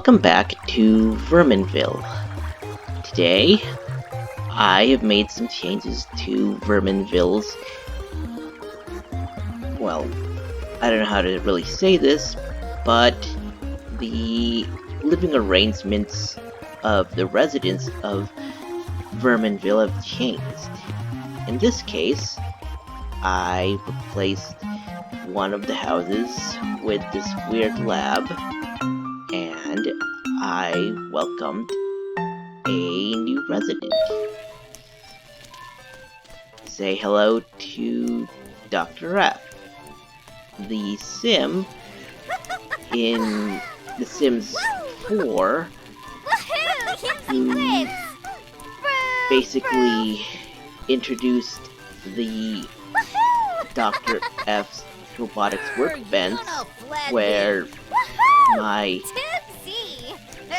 Welcome back to Verminville. Today, I have made some changes to Verminville's... Well, I don't know how to really say this, but the living arrangements of the residents of Verminville have changed. In this case, I replaced one of the houses with this weird lab, and I welcomed a new resident. Say hello to Dr. F, the sim in The Sims 4, who basically introduced the Dr. F's robotics workbench, where my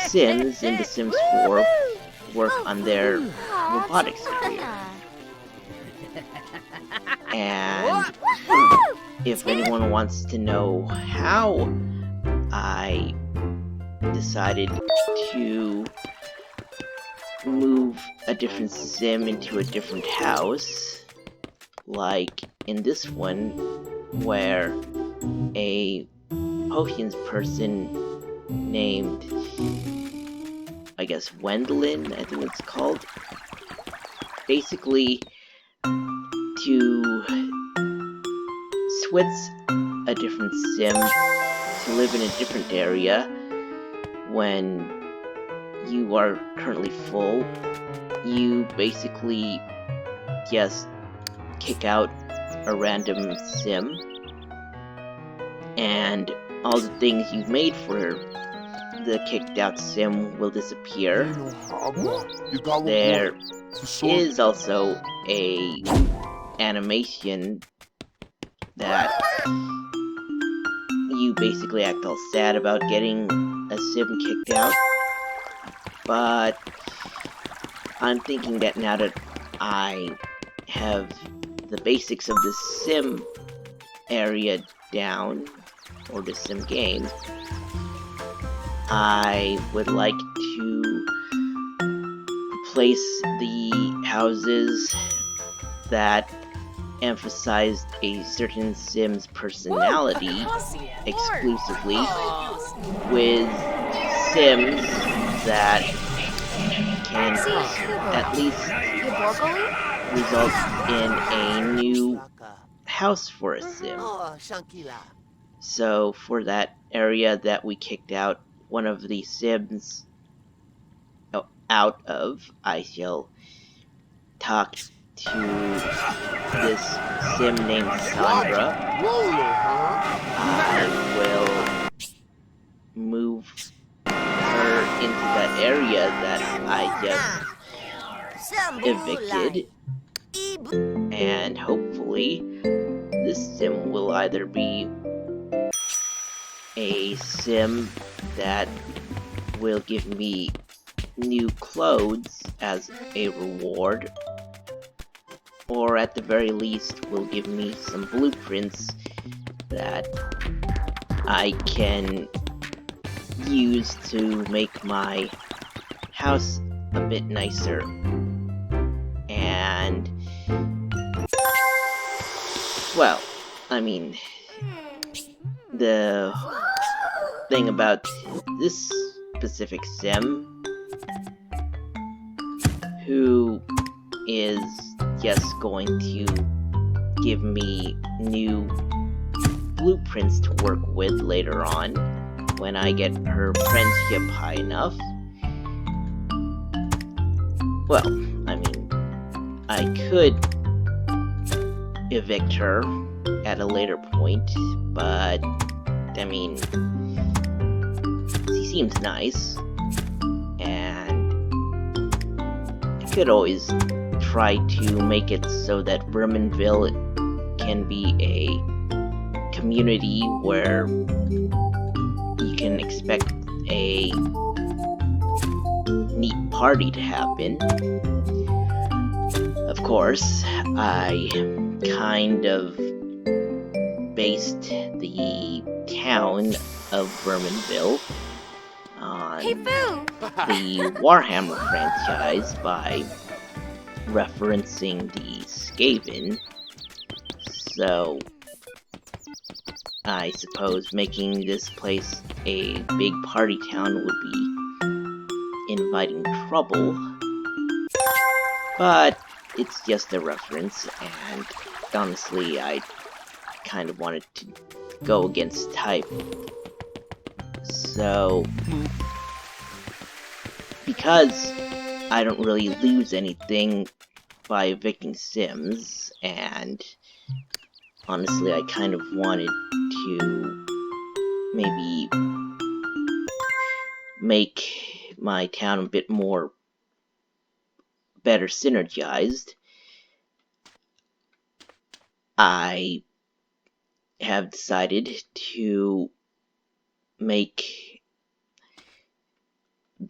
Sims in The Sims 4 work on their robotics career. And if anyone wants to know how I decided to move a different sim into a different house, like in this one, where a potions person named, I guess, Wendlin, I think it's called, basically to switch a different sim to live in a different area when you are currently full, you basically just kick out a random sim, and all the things you've made for the kicked out sim will disappear. There is also a animation that you basically act all sad about getting a sim kicked out, but I'm thinking that now that I have the basics of the sim area down, or the sim game, I would like to replace the houses that emphasized a certain sim's personality exclusively with sims that can at least result in a new house for a sim. So for that area that we kicked out one of the sims out of, I shall talk to this sim named Sandra. I will move her into that area that I just evicted, and hopefully this sim will either be a sim that will give me new clothes as a reward, or at the very least will give me some blueprints that I can use to make my house a bit nicer. And, well, I mean, the thing about this specific sim, who is just going to give me new blueprints to work with later on when I get her friendship high enough. Well, I mean, I could evict her at a later point, but I mean, she seems nice, and I could always try to make it so that Verminville can be a community where you can expect a neat party to happen. Of course, I kind of based the town of Verminville on on the Warhammer franchise by referencing the Skaven, so I suppose making this place a big party town would be inviting trouble, but it's just a reference, and honestly, I kind of wanted to go against type. So, because I don't really lose anything by evicting Sims, and honestly, I kind of wanted to maybe make my town a bit more better synergized, I have decided to make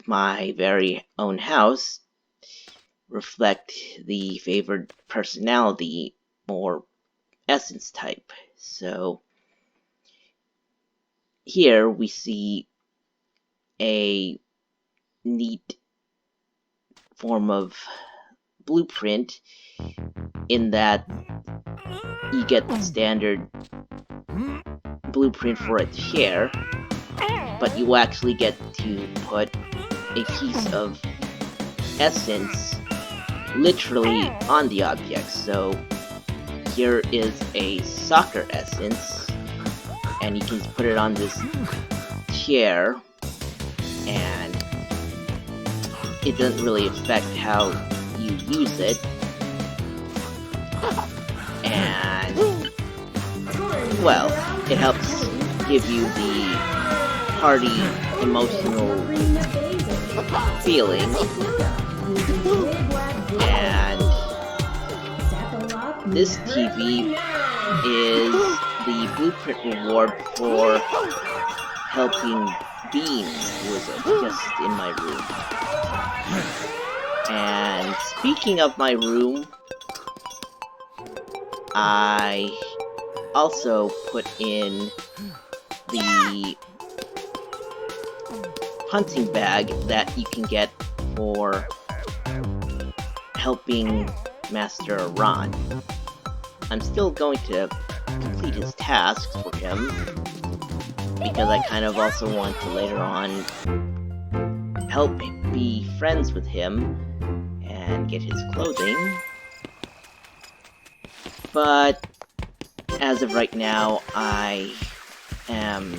my very own house reflect the favored personality or essence type. So here we see a neat form of blueprint in that you get the standard blueprint for a chair, but you actually get to put a piece of essence literally on the object. So here is a soccer essence, and you can put it on this chair, and it doesn't really affect how you use it. And, well, it helps give you the party emotional feeling. And this TV is the blueprint reward for helping Bean, who was just in my room. And speaking of my room, I also put in the punching bag that you can get for helping Master Ron. I'm still going to complete his tasks for him, because I kind of also want to later on help be friends with him and get his clothing. But as of right now, I am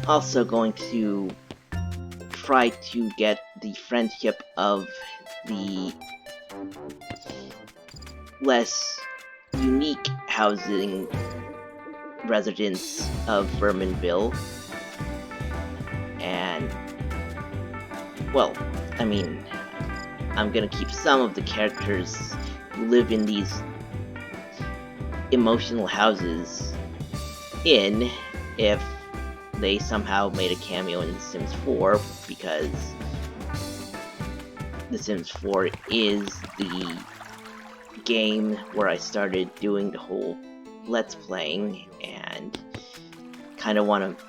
also going to try to get the friendship of the less unique housing residents of Verminville. And, well, I mean, I'm gonna keep some of the characters who live in these emotional houses in if they somehow made a cameo in The Sims 4, because The Sims 4 is the game where I started doing the whole Let's Playing, and kind of want to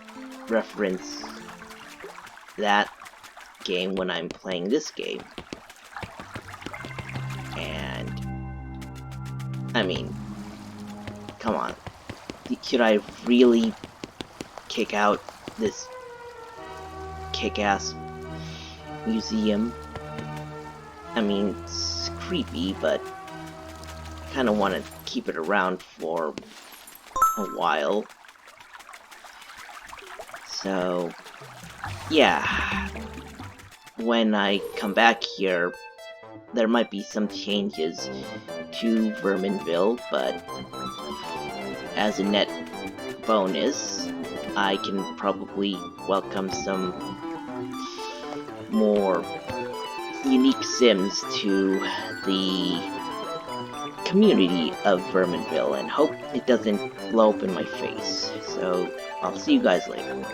reference that game when I'm playing this game. And, I mean, come on. Should I really kick out this kick-ass museum? I mean, it's creepy, but I kind of want to keep it around for a while. So, yeah. When I come back here, there might be some changes to Verminville, but as a net bonus, I can probably welcome some more unique Sims to the community of Verminville, and hope it doesn't blow up in my face. So, I'll see you guys later.